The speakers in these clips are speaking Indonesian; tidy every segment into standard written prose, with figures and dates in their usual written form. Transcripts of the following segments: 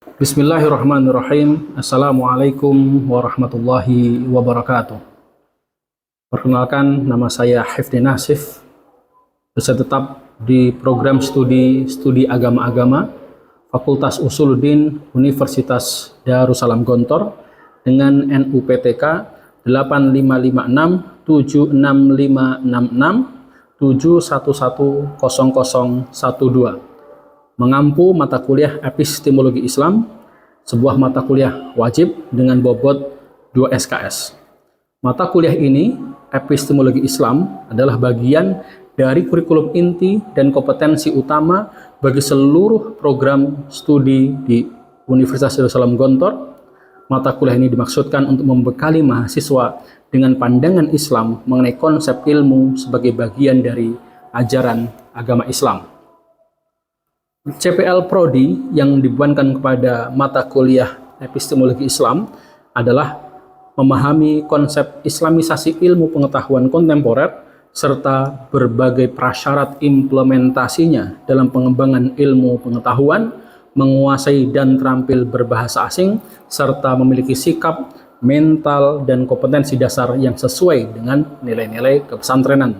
Bismillahirrahmanirrahim. Assalamualaikum warahmatullahi wabarakatuh. Perkenalkan, nama saya Hifdi Nasif, dosen tetap di program studi agama-agama Fakultas Usuluddin Universitas Darussalam Gontor dengan NUPTK 855676556671100012, mengampu mata kuliah Epistemologi Islam, sebuah mata kuliah wajib dengan bobot 2 SKS. Mata kuliah ini, Epistemologi Islam, adalah bagian dari kurikulum inti dan kompetensi utama bagi seluruh program studi di Universitas Darussalam Gontor. Mata kuliah ini dimaksudkan untuk membekali mahasiswa dengan pandangan Islam mengenai konsep ilmu sebagai bagian dari ajaran agama Islam. CPL Prodi yang dibebankan kepada mata kuliah Epistemologi Islam adalah memahami konsep islamisasi ilmu pengetahuan kontemporer serta berbagai prasyarat implementasinya dalam pengembangan ilmu pengetahuan, menguasai dan terampil berbahasa asing, serta memiliki sikap, mental, dan kompetensi dasar yang sesuai dengan nilai-nilai kepesantrenan.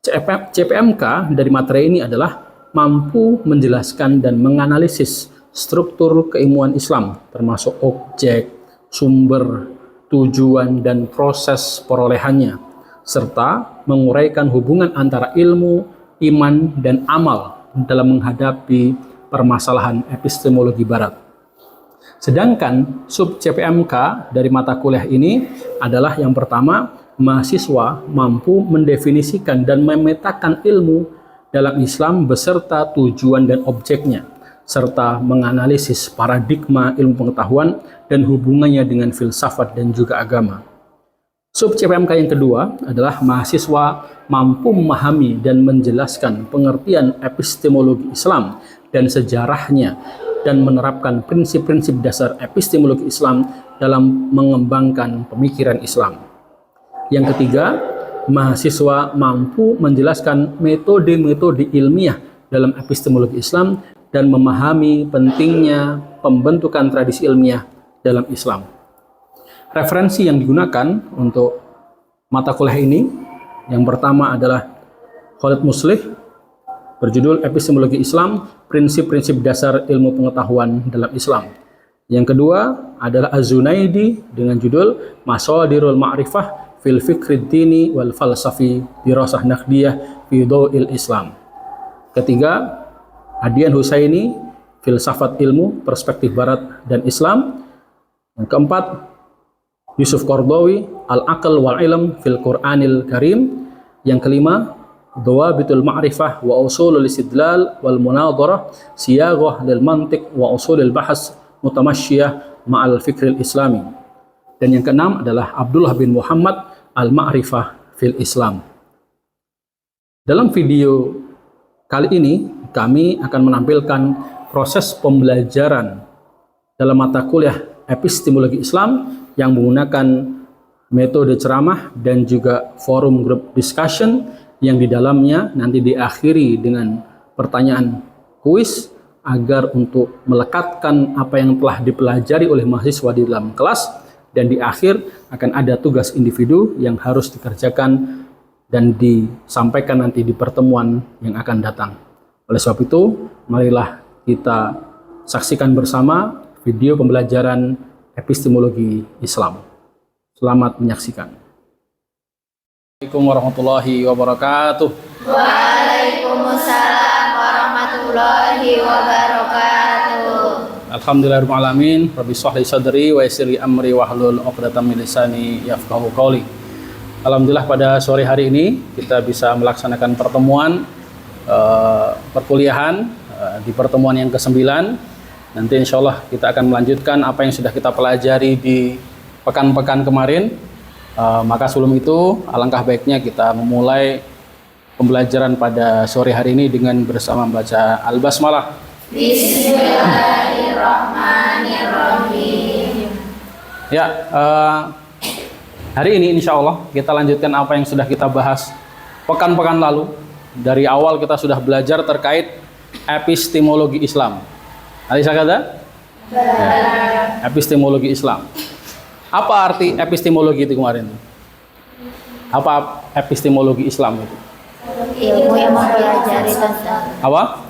CPMK dari materi ini adalah mampu menjelaskan dan menganalisis struktur keilmuan Islam, termasuk objek, sumber, tujuan, dan proses perolehannya, serta menguraikan hubungan antara ilmu, iman, dan amal dalam menghadapi permasalahan epistemologi barat. Sedangkan sub CPMK dari mata kuliah ini adalah yang pertama, mahasiswa mampu mendefinisikan dan memetakan ilmu dalam Islam beserta tujuan dan objeknya, serta menganalisis paradigma ilmu pengetahuan dan hubungannya dengan filsafat dan juga agama. Sub CPMK yang kedua adalah mahasiswa mampu memahami dan menjelaskan pengertian epistemologi Islam dan sejarahnya, dan menerapkan prinsip-prinsip dasar epistemologi Islam dalam mengembangkan pemikiran Islam. Yang ketiga, mahasiswa mampu menjelaskan metode-metode ilmiah dalam epistemologi Islam dan memahami pentingnya pembentukan tradisi ilmiah dalam Islam. Referensi yang digunakan untuk mata kuliah ini, yang pertama adalah Khalid Muslih, berjudul Epistemologi Islam, Prinsip-prinsip Dasar Ilmu Pengetahuan dalam Islam. Yang kedua adalah Az-Zunaidi dengan judul Masadirul Ma'rifah fil fikrid dini wal falsafi dirasah naqdiyah fi dhawil Islam. Ketiga, Adian Husaini, Filsafat Ilmu, Perspektif Barat dan Islam. Yang keempat, Yusuf Qardawi, Al-Aql wal Ilm fil Qur'anil Karim. Yang kelima, Dhawabitul Ma'rifah wa Usulul Istidlal wal Munadharah, Siyaghah lil Mantiq wa Usulul Bahas Mutamassyiyah ma'al Fikril Islami. Dan yang keenam adalah Abdullah bin Muhammad, Al-Ma'rifah fil Islam. Dalam video kali ini, kami akan menampilkan proses pembelajaran dalam mata kuliah Epistemologi Islam yang menggunakan metode ceramah dan juga forum group discussion yang di dalamnya nanti diakhiri dengan pertanyaan kuis agar untuk melekatkan apa yang telah dipelajari oleh mahasiswa di dalam kelas. Dan di akhir akan ada tugas individu yang harus dikerjakan dan disampaikan nanti di pertemuan yang akan datang. Oleh sebab itu, marilah kita saksikan bersama video pembelajaran epistemologi Islam. Selamat menyaksikan. Assalamualaikum warahmatullahi wabarakatuh. Waalaikumsalam warahmatullahi wabarakatuh. Alhamdulillahirabbil alamin, rabbi shrah li sadri wa yassir li amri wahlul 'uqdatam min lisani yafqahu qawli. Alhamdulillah pada sore hari ini kita bisa melaksanakan pertemuan perkuliahan di pertemuan yang ke-9. Nanti insyaallah kita akan melanjutkan apa yang sudah kita pelajari di pekan-pekan kemarin. Maka sebelum itu alangkah baiknya kita memulai pembelajaran pada sore hari ini dengan bersama membaca Al-Basmalah. Bismillahirrahmanirrahim. Ya, hari ini insya Allah kita lanjutkan apa yang sudah kita bahas pekan-pekan lalu. Dari awal kita sudah belajar terkait epistemologi Islam. Alisa kata? Ya, epistemologi Islam. Apa arti epistemologi itu kemarin? Apa epistemologi Islam itu? Ilmu yang mempelajari tentang Apa?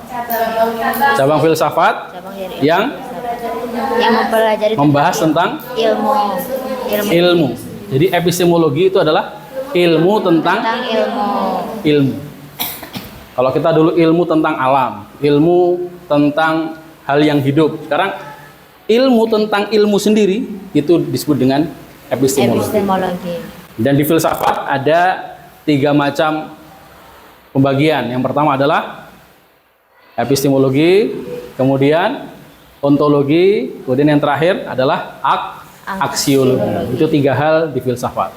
Cabang filsafat cabang dari yang mempelajari membahas tentang ilmu ilmu. Jadi epistemologi itu adalah ilmu tentang tentang ilmu. ilmu. Kalau kita dulu ilmu tentang alam, ilmu tentang hal yang hidup. Sekarang ilmu tentang ilmu sendiri itu disebut dengan epistemologi. Epistemologi. Dan di filsafat ada 3 macam pembagian. Yang pertama adalah epistemologi, kemudian ontologi, kemudian yang terakhir adalah aksiologi. Itu 3 hal di filsafat.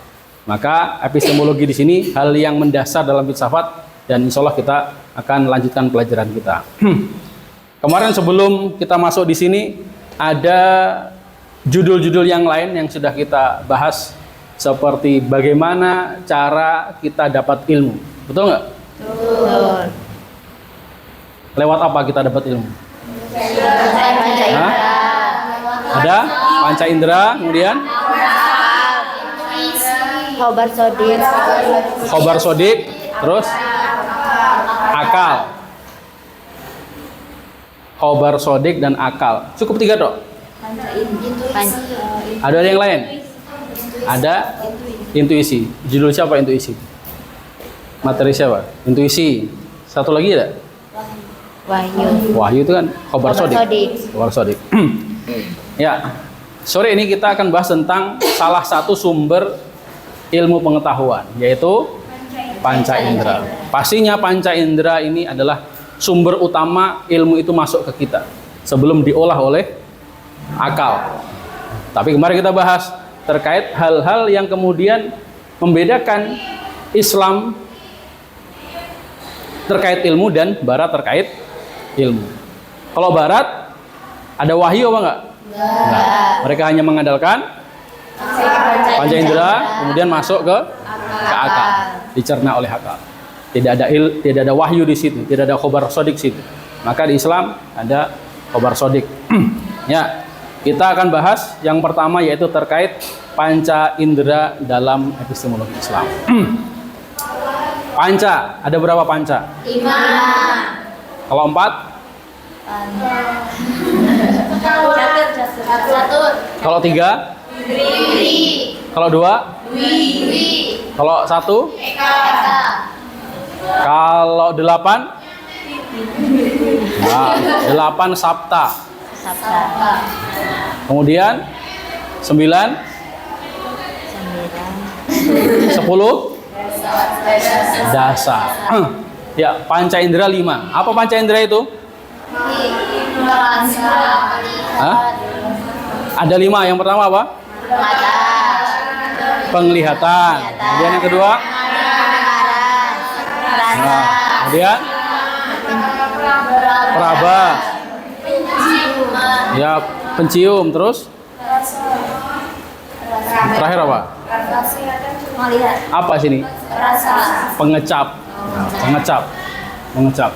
Maka epistemologi di sini hal yang mendasar dalam filsafat, dan insya Allah kita akan lanjutkan pelajaran kita. Kemarin sebelum kita masuk di sini ada judul-judul yang lain yang sudah kita bahas, seperti bagaimana cara kita dapat ilmu. Betul nggak? Betul. Lewat apa kita dapat ilmu? Panca Hah? Ada panca indera, kemudian khobar sodik. khobar sodik, terus akal. Khobar sodik dan akal. Cukup 3 dok? Ada yang lain? Ada intuisi. Judul siapa intuisi? Materi siapa? Intuisi. Satu lagi ada? Wahyu. Wahyu itu kan khobar sodik. Khobar sodik. Ya, sore ini kita akan bahas tentang salah satu sumber ilmu pengetahuan, yaitu panca indera. Pastinya panca indera ini adalah sumber utama ilmu itu masuk ke kita sebelum diolah oleh akal. Tapi kemarin kita bahas terkait hal-hal yang kemudian membedakan Islam terkait ilmu dan Barat terkait ilmu. Kalau Barat ada wahyu apa enggak? Enggak. Mereka hanya mengandalkan panca indera, kemudian masuk ke akal, dicerna oleh akal. Tidak ada wahyu di situ, tidak ada khobar sodik di situ. Maka di Islam ada khobar sodik. Ya, kita akan bahas yang pertama yaitu terkait panca indera dalam epistemologi Islam. Panca, ada berapa panca? 5. Kalau 4? Kalau 3? Kalau 2? Kalau 1? Kalau 8? Nah, 8 sabta. Kemudian 9? 10? Dasar. Ya, panca indera 5. Apa panca indera itu? Hah? Ada 5. Yang pertama apa? Penglihatan. Kemudian yang kedua? Nah, kemudian peraba. Ya, pencium. Terus? Terakhir apa? Apa sini? Pengecap. Nah, pengecap.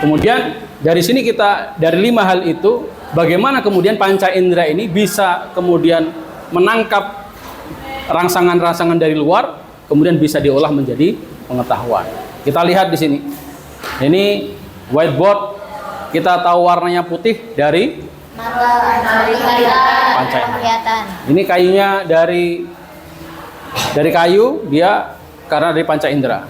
Kemudian dari sini kita, dari 5 hal itu, bagaimana kemudian panca indera ini bisa kemudian menangkap rangsangan-rangsangan dari luar, kemudian bisa diolah menjadi pengetahuan. Kita lihat di sini. Ini whiteboard. Kita tahu warnanya putih dari panca indera. Ini kayunya dari kayu, dia karena dari panca indera.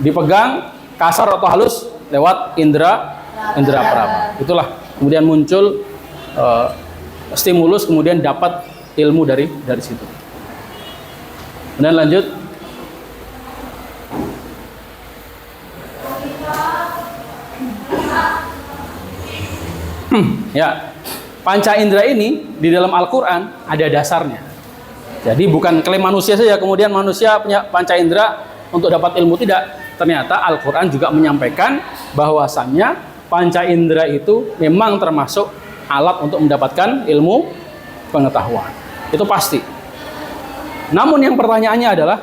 Dipegang kasar atau halus lewat indera peraba. Itulah kemudian muncul stimulus, kemudian dapat ilmu dari situ. Kemudian lanjut. Ya, panca indera ini di dalam Al-Quran ada dasarnya. Jadi bukan klaim manusia saja, kemudian manusia punya panca indera untuk dapat ilmu, tidak. Ternyata Al-Quran juga menyampaikan bahwasannya panca indera itu memang termasuk alat untuk mendapatkan ilmu pengetahuan. Itu pasti. Namun yang pertanyaannya adalah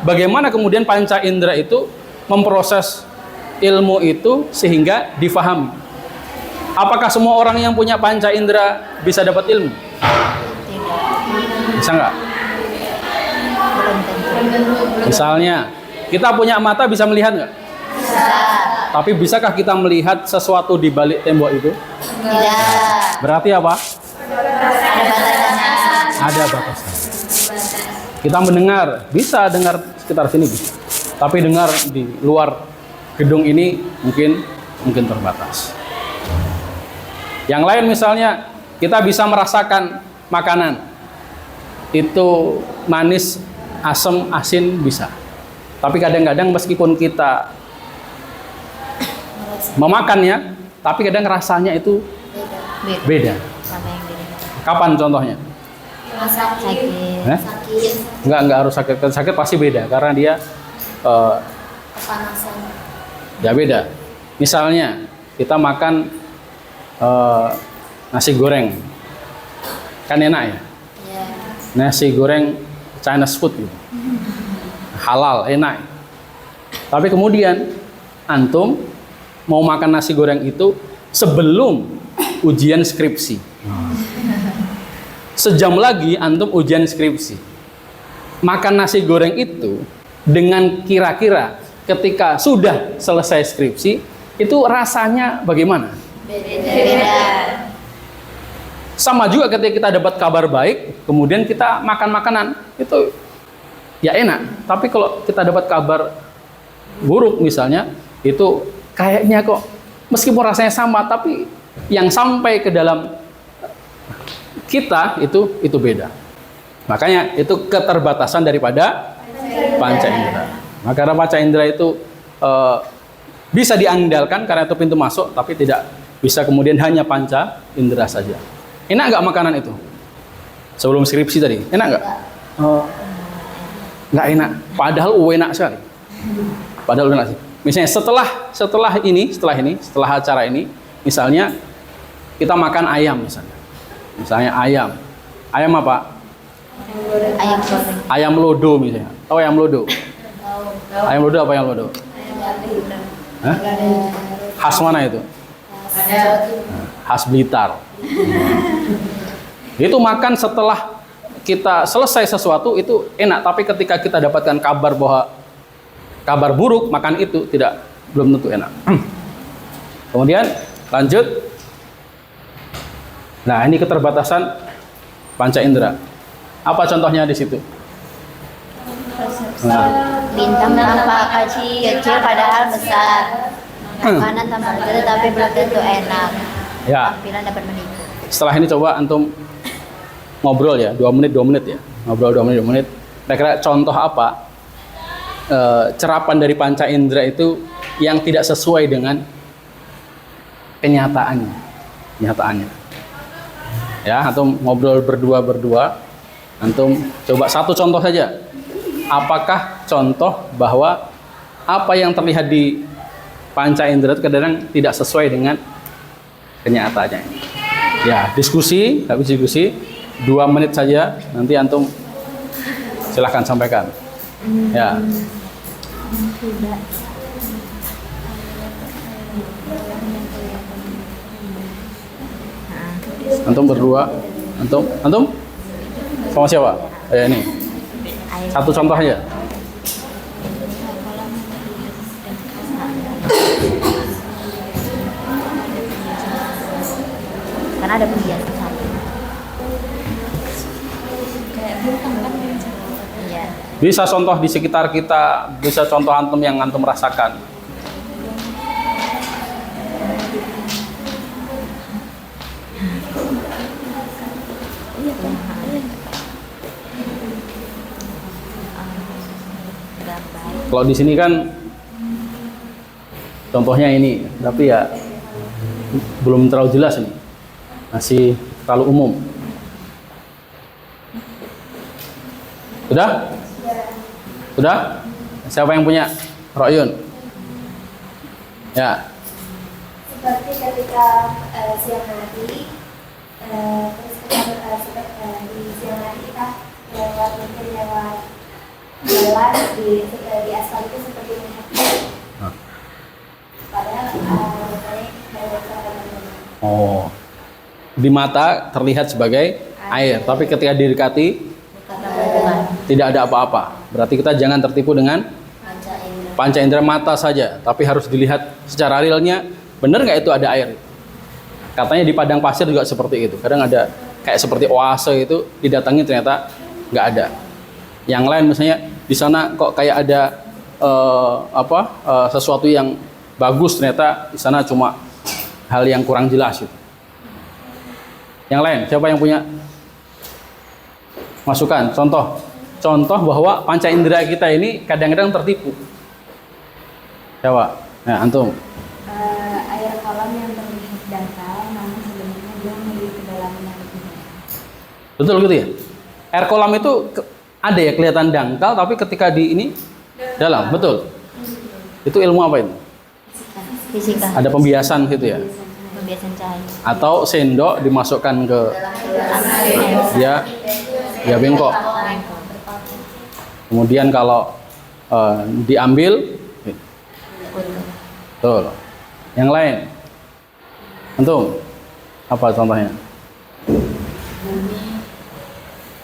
bagaimana kemudian panca indera itu memproses ilmu itu sehingga difahami. Apakah semua orang yang punya panca indera bisa dapat ilmu? Tidak. Bisa nggak? Belum tentu. Misalnya, kita punya mata bisa melihat nggak? Bisa. Tapi bisakah kita melihat sesuatu di balik tembok itu? Tidak. Berarti apa? Ada batasannya. Ada batasan. Kita mendengar, bisa dengar sekitar sini bisa. Tapi dengar di luar gedung ini mungkin terbatas. Yang lain misalnya, kita bisa merasakan makanan. Itu manis, asam, asin bisa. Tapi kadang-kadang meskipun kita memakannya, tapi kadang rasanya itu beda. Sama yang di Kapan contohnya? sakit. Enggak harus sakit pasti beda karena dia Kepanasan. ya beda. Misalnya kita makan nasi goreng, kan enak ya. Ya. Nasi goreng Chinese food gitu. Halal, enak. Tapi kemudian antum mau makan nasi goreng itu sebelum ujian skripsi. Sejam lagi antum ujian skripsi. Makan nasi goreng itu dengan kira-kira ketika sudah selesai skripsi itu rasanya bagaimana? Beda. Sama juga ketika kita dapat kabar baik, kemudian kita makan makanan itu ya enak. Tapi kalau kita dapat kabar buruk misalnya, itu kayaknya kok meskipun rasanya sama, tapi yang sampai ke dalam kita itu beda. Makanya itu keterbatasan daripada panca indera. Maka panca indera itu bisa diandalkan karena itu pintu masuk, tapi tidak bisa kemudian hanya panca indera saja. Enak nggak makanan itu? Sebelum skripsi tadi, enak nggak? Nggak enak. Padahal enak sekali. Padahal enak sih. Misalnya setelah acara ini, misalnya kita makan ayam misalnya. Misalnya ayam. Ayam apa? Ayam goreng. Ayam lodo misalnya. Tahu ayam lodo? Ayam lodo apa ayam lodo? Hah? Khas mana itu? Khas Blitar. Itu makan setelah kita selesai sesuatu itu enak, tapi ketika kita dapatkan kabar buruk, makan itu belum tentu enak. Kemudian lanjut. Nah, ini keterbatasan panca indera. Apa contohnya di situ? Bintang tampak kecil padahal besar. Makanan tampak kecil tapi belum tentu enak. Ya. Tampilan dapat menipu. Setelah ini coba antum ngobrol ya, 2 menit ya. Ngobrol 2 menit. Kira-kira contoh apa cerapan dari panca indera itu yang tidak sesuai dengan kenyataannya. Ya, antum ngobrol berdua. Antum coba satu contoh saja. Apakah contoh bahwa apa yang terlihat di panca indera itu kadang tidak sesuai dengan kenyataannya? Ya, habis diskusi 2 menit saja, nanti antum silahkan sampaikan. Ya. Antum berdua, antum sama siapa? Ini. Satu contoh aja. Karena ada pembiasan satu. Iya. Bisa contoh di sekitar kita, bisa contoh antum yang antum rasakan. Kalau di sini kan contohnya ini, tapi ya belum terlalu jelas ini, masih terlalu umum. Sudah? Siapa yang punya? Royun. Ya. Seperti ketika siang hari, terus kita di siang hari kita mungkin lewat jalan di aspal itu seperti melihat. Padahal kayak di mata terlihat sebagai air, tapi ketika didekati tidak ada apa-apa. Berarti kita jangan tertipu dengan panca indera mata saja, tapi harus dilihat secara realnya, benar nggak itu ada air. Katanya di padang pasir juga seperti itu. Kadang ada kayak seperti oase itu, didatangi ternyata nggak ada. Yang lain misalnya di sana kok kayak ada sesuatu yang bagus, ternyata di sana cuma hal yang kurang jelas itu. Yang lain, siapa yang punya masukan? Contoh bahwa panca indera kita ini kadang-kadang tertipu. Coba, nah antum. Air kolam yang terlihat dangkal, namun sebenarnya dia memiliki kedalaman yang lebih dalam. Betul gitu ya? Air kolam itu ada ya kelihatan dangkal, tapi ketika di ini dalam, betul. Itu ilmu apa itu? Fisika. Ada pembiasan gitu ya? Pembiasan cahaya. Atau sendok dimasukkan ke dia bengkok. Kemudian kalau diambil, betul. Yang lain, antum apa contohnya? Bumi,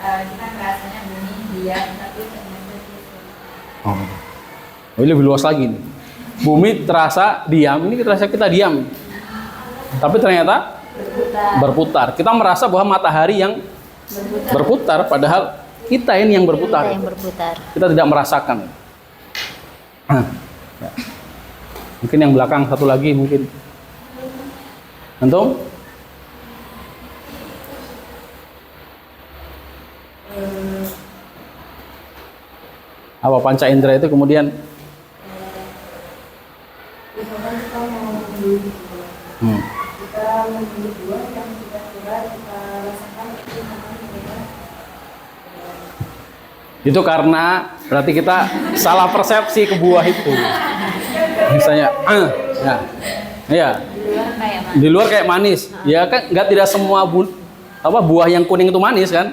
kita merasanya bumi diam, tapi ternyata Ini lebih luas lagi nih. Bumi terasa diam, ini terasa kita diam, tapi ternyata berputar. Kita merasa bahwa matahari yang berputar, padahal kita ini yang berputar. Kita yang berputar. Kita tidak merasakan. Ya. Mungkin yang belakang satu lagi mungkin. Antum? Apa panca indera itu kemudian? misalkan kita mau membeli kita membeli buah yang kira-kira kita rasakan itu namanya adalah Itu karena berarti kita salah persepsi ke buah itu. Misalnya, ya, di luar kayak manis. Ya kan, tidak semua buah yang kuning itu manis kan?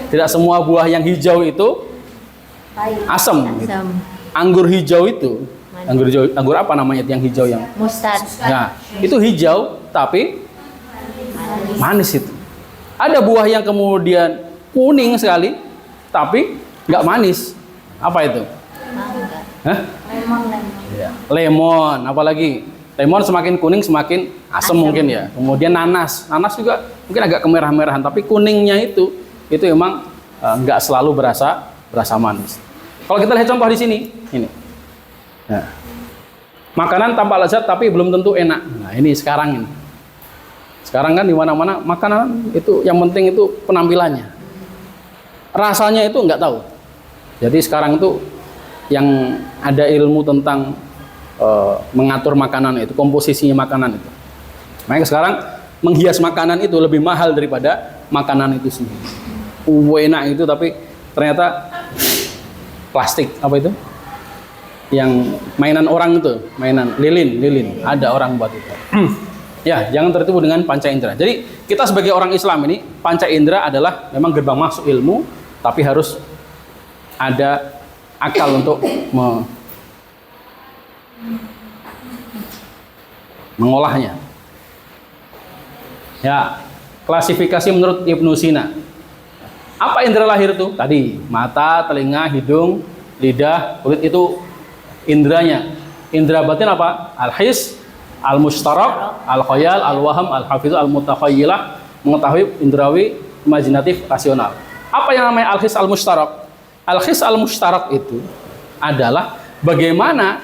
Tidak semua buah yang hijau itu asam. Gitu. Anggur hijau itu, anggur apa namanya yang hijau yang? Mustard. Nah, itu hijau tapi manis itu. Ada buah yang kemudian kuning sekali tapi nggak manis. Apa itu? Mangga. Hah? lemon. Lemon, apalagi lemon semakin kuning semakin asam mungkin ya. Kemudian nanas juga mungkin agak kemerah-merahan, tapi kuningnya itu memang nggak selalu berasa manis. Kalau kita lihat contoh di sini, ini, nah, makanan tanpa lezat tapi belum tentu enak. Nah ini sekarang ini, sekarang kan di mana-mana makanan itu yang penting itu penampilannya, rasanya itu nggak tahu. Jadi sekarang itu yang ada ilmu tentang mengatur makanan itu, komposisinya makanan itu. Makanya sekarang menghias makanan itu lebih mahal daripada makanan itu sendiri. Enak itu tapi ternyata plastik, apa itu? Yang mainan orang itu, mainan lilin, ada orang buat itu. Ya, jangan tertipu dengan panca indera. Jadi kita sebagai orang Islam ini, panca indera adalah memang gerbang masuk ilmu, tapi harus ada akal untuk mengolahnya. Ya, klasifikasi menurut Ibnu Sina. Apa indera lahir itu? Tadi mata, telinga, hidung, lidah, kulit itu indranya. Indra batin apa? Al-his, al-mustarak, al-khayal, al-waham, al-hafiz, al-mutakhayyilah, mengetahui indrawi, imajinatif, rasional. Apa yang namanya al-his, al-mustarak? Al-his, al-mustarak itu adalah bagaimana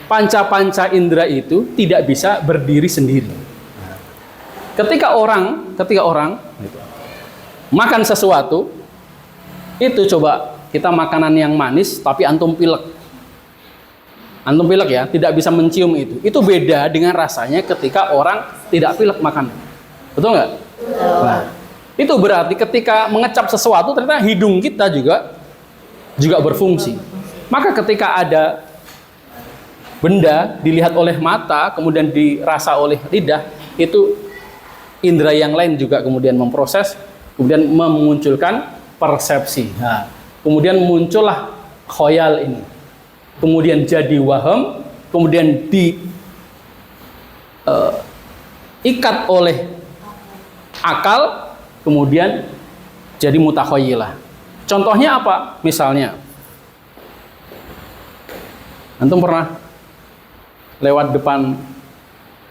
panca-panca indera itu tidak bisa berdiri sendiri. Ketika orang makan sesuatu, itu coba kita makanan yang manis tapi antum pilek ya, tidak bisa mencium itu. Itu beda dengan rasanya ketika orang tidak pilek makan. Betul nggak? Nah, itu berarti ketika mengecap sesuatu ternyata hidung kita juga berfungsi. Maka ketika ada benda dilihat oleh mata, kemudian dirasa oleh lidah, itu indera yang lain juga kemudian memproses, kemudian memunculkan persepsi. Nah, kemudian muncullah khoyal ini. Kemudian jadi waham, kemudian terikat oleh akal, kemudian jadi mutakhayyilah. Contohnya apa? Misalnya, antum pernah lewat depan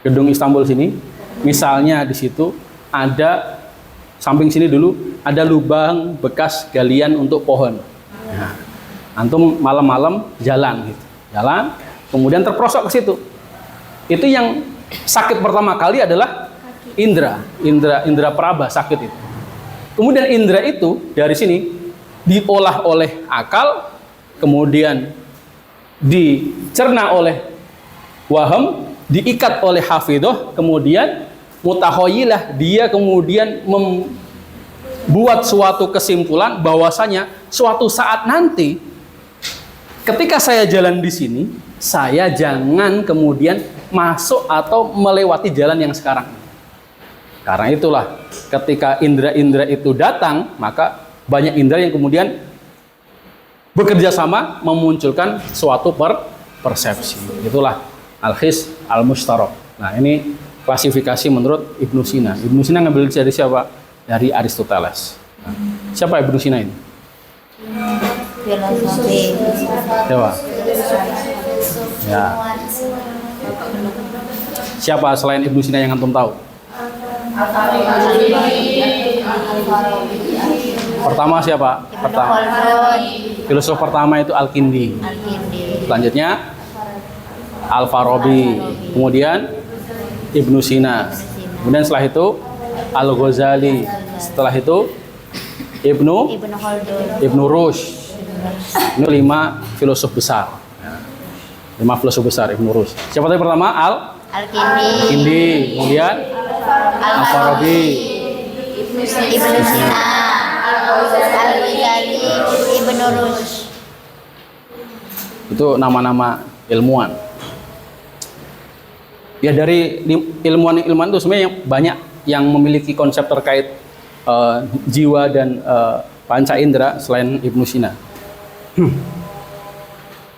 gedung Istanbul sini, misalnya di situ ada, samping sini dulu ada lubang bekas galian untuk pohon. Nah, antum malam-malam jalan gitu, jalan, kemudian terprosok ke situ. Itu yang sakit pertama kali adalah indra peraba sakit itu. Kemudian indra itu dari sini diolah oleh akal, kemudian dicerna oleh waham, diikat oleh hafidhoh, kemudian mutakhayyilah, dia kemudian membuat suatu kesimpulan bahwasanya suatu saat nanti ketika saya jalan di sini, saya jangan kemudian masuk atau melewati jalan yang sekarang. Karena itulah ketika indra-indra itu datang, maka banyak indra yang kemudian bekerja sama memunculkan suatu persepsi. Itulah al-his al-mushtarak. Nah, ini klasifikasi menurut Ibnu Sina. Ibnu Sina ngambil dari siapa? Dari Aristoteles. Nah, siapa Ibnu Sina ini? Filosofi. Siapa? Ya. Siapa selain Ibnu Sina yang antum tahu? Pertama siapa? Pertama. Filosof pertama itu Al-Kindi. Selanjutnya Al-Farabi. Kemudian Ibnu Sina. Kemudian setelah itu Al-Ghazali. Setelah itu Ibnu Rushd. Ini 5 filosof besar. 5 filosof besar Ibnu Rushd. Siapa tadi pertama? Al-Kindi. Kemudian Al-Farabi, Ibnu Sina, Al-Ghazali, Ibnu Rushd. Itu nama-nama ilmuwan. Ya, dari ilmuwan-ilmuwan itu sebenarnya banyak yang memiliki konsep terkait jiwa dan panca indera selain Ibnu Sina.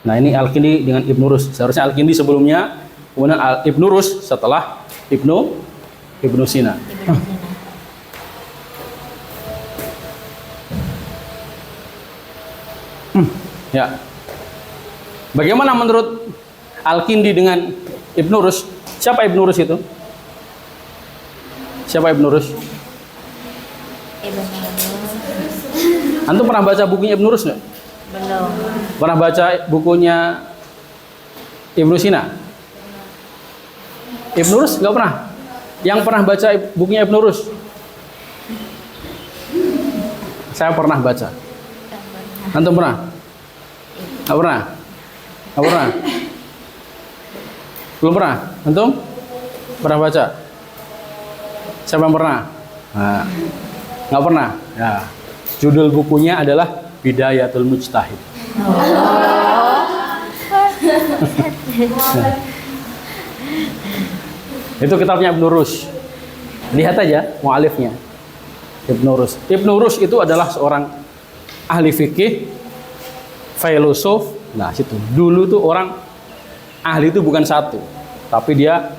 Nah, ini Al-Kindi dengan Ibnu Rushd. Seharusnya Al-Kindi sebelumnya, kemudian Ibnu Rushd setelah Ibnu Sina. Ya. Bagaimana menurut Al-Kindi dengan Ibnu Rushd? Siapa Ibnu Rushd itu? Siapa Ibnu Rushd? Antum pernah baca bukunya Ibnu Rushd nggak? Belum. Pernah baca bukunya Ibnu Sina? Ibnu Rushd nggak pernah? Yang pernah baca bukunya Ibnu Rushd? Saya pernah baca. Antum pernah? Nggak pernah? Nggak pernah? Belum pernah? Antum? Pernah baca? Siapa yang pernah? Nah, nggak pernah? Ya. Judul bukunya adalah Bidayatul Mujtahid. Itu kitabnya Ibnu Rushd. Lihat aja mu'alifnya. Ibnu Rushd. Ibnu Rushd itu adalah seorang ahli fikih, filosof. Nah, situ. Dulu tuh orang ahli itu bukan satu, tapi dia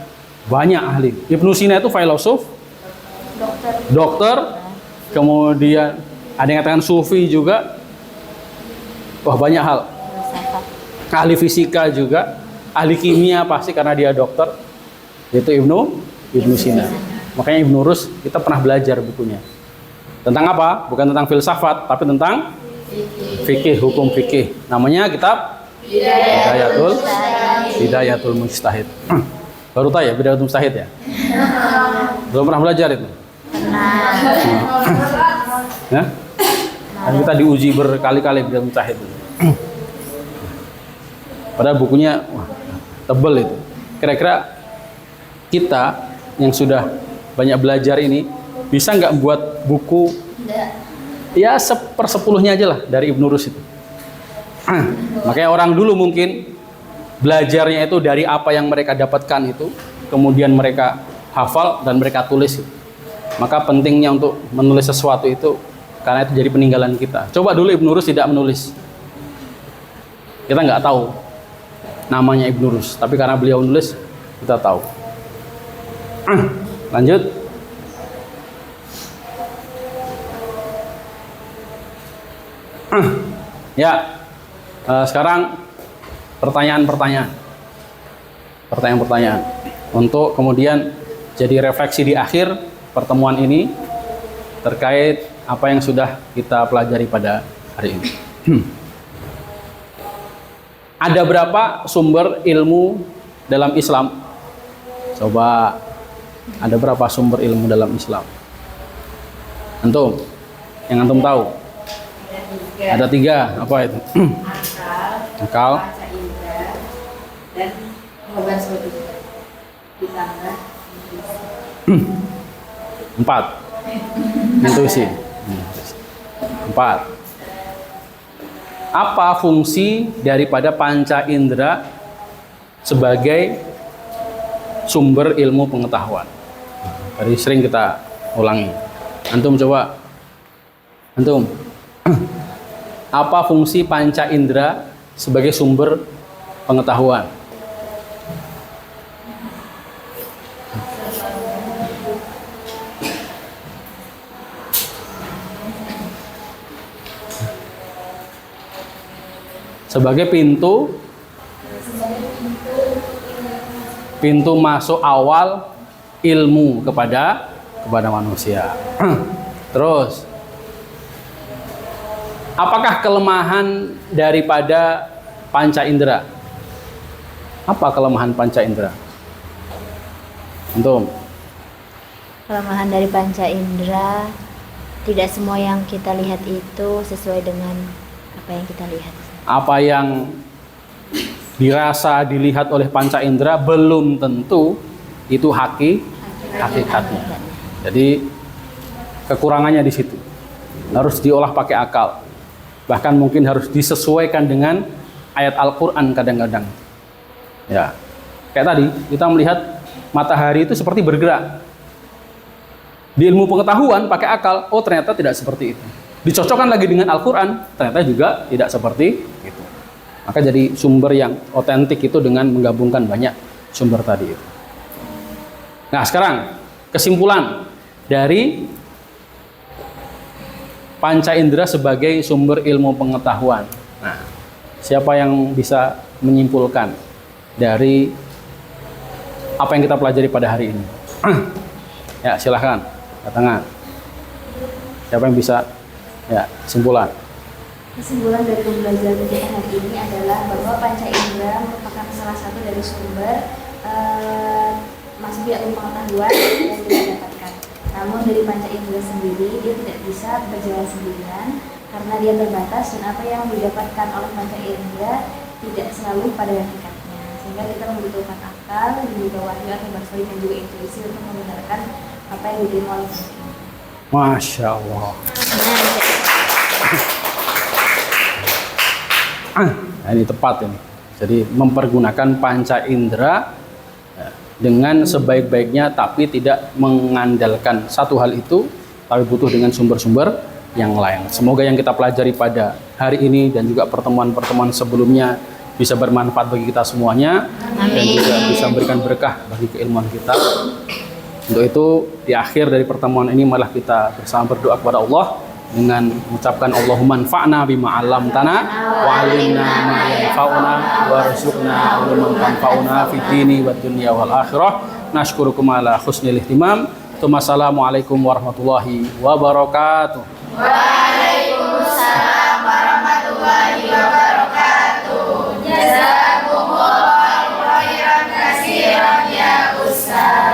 banyak ahli. Ibnu Sina itu filosof, dokter, kemudian ada yang katakan sufi juga. Wah, banyak hal. Ahli fisika juga, ahli kimia pasti karena dia dokter. Itu Ibnu Sina. Makanya Ibnu Rushd kita pernah belajar bukunya. Tentang apa? Bukan tentang filsafat, tapi tentang fikih, hukum fikih. Namanya kitab Bidayatul Mujtahid. Baru tahu ya Bidayatul Mujtahid ya? Belum pernah belajar itu? Pernah. Dan kita diuji berkali-kali Bidayatul Mujtahid. Padahal bukunya tebel itu. Kira-kira kita yang sudah banyak belajar ini bisa nggak buat buku ya 1/10 aja lah dari Ibnu Rushd itu. Makanya orang dulu mungkin belajarnya itu dari apa yang mereka dapatkan itu, kemudian mereka hafal dan mereka tulis. Maka pentingnya untuk menulis sesuatu itu karena itu jadi peninggalan kita. Coba dulu Ibnu Rushd tidak menulis, kita nggak tahu namanya Ibnu Rushd, tapi karena beliau menulis kita tahu. Lanjut. Ya, sekarang pertanyaan-pertanyaan untuk kemudian jadi refleksi di akhir pertemuan ini terkait apa yang sudah kita pelajari pada hari ini. Ada berapa sumber ilmu dalam Islam? Coba, ada berapa sumber ilmu dalam Islam? Antum, yang antum tahu? Ada 3. Apa itu? Akal, panca indera, dan pengobatan suatu ditambah 4. Intuisi. 4. Apa fungsi daripada panca indera sebagai sumber ilmu pengetahuan? Tadi sering kita ulangi. Antum coba. Antum. Apa fungsi panca indera sebagai sumber pengetahuan? Sebagai pintu masuk awal ilmu kepada manusia. Terus, apakah kelemahan daripada panca indera? Apa kelemahan panca indera? Antum? Kelemahan dari panca indera, tidak semua yang kita lihat itu sesuai dengan apa yang kita lihat. Apa yang dirasa dilihat oleh panca indera belum tentu itu hakikatnya. Jadi kekurangannya di situ. Harus diolah pakai akal. Bahkan mungkin harus disesuaikan dengan ayat Al-Qur'an kadang-kadang. Ya. Kayak tadi kita melihat matahari itu seperti bergerak. Di ilmu pengetahuan pakai akal, oh ternyata tidak seperti itu. Dicocokkan lagi dengan Al-Qur'an, ternyata juga tidak seperti itu. Maka jadi sumber yang otentik itu dengan menggabungkan banyak sumber tadi itu. Nah, sekarang kesimpulan dari panca indera sebagai sumber ilmu pengetahuan. Nah, siapa yang bisa menyimpulkan dari apa yang kita pelajari pada hari ini? Ya, silahkan. Tangan. Siapa yang bisa? Ya, kesimpulan. Kesimpulan dari pembelajaran kita hari ini adalah bahwa panca indera merupakan salah satu dari sumber masuk ilmu pengetahuan yang kita dapatkan. Namun dari panca indera sendiri dia tidak bisa berjalan sendirian karena dia terbatas dan apa yang didapatkan oleh panca indera tidak selalu pada hakikatnya. Sehingga kita membutuhkan akal, juga wahyu atau basari dan juga intuisi untuk membenarkan apa yang diterima oleh panca indera. Masya Allah. Nah, ini tepat ini. Jadi mempergunakan panca indera dengan sebaik-baiknya, tapi tidak mengandalkan satu hal itu, tapi butuh dengan sumber-sumber yang lain. Semoga yang kita pelajari pada hari ini dan juga pertemuan-pertemuan sebelumnya bisa bermanfaat bagi kita semuanya. Amin. Dan juga bisa memberikan berkah bagi keilmuan kita. Untuk itu di akhir dari pertemuan ini malah kita bersama berdoa kepada Allah dengan mengucapkan Allahumma anfa'na bima 'allamtana wa 'allimna ma yanfa'una warzuqna ilman tanfa'una fid dini wad dunya wal akhirah. Nashkurukum ala husnil ihtimam. Assalamualaikum warahmatullahi wabarakatuh. Waalaikumsalam warahmatullahi wabarakatuh. Jazakumullahu khairan katsiran ya Ustaz.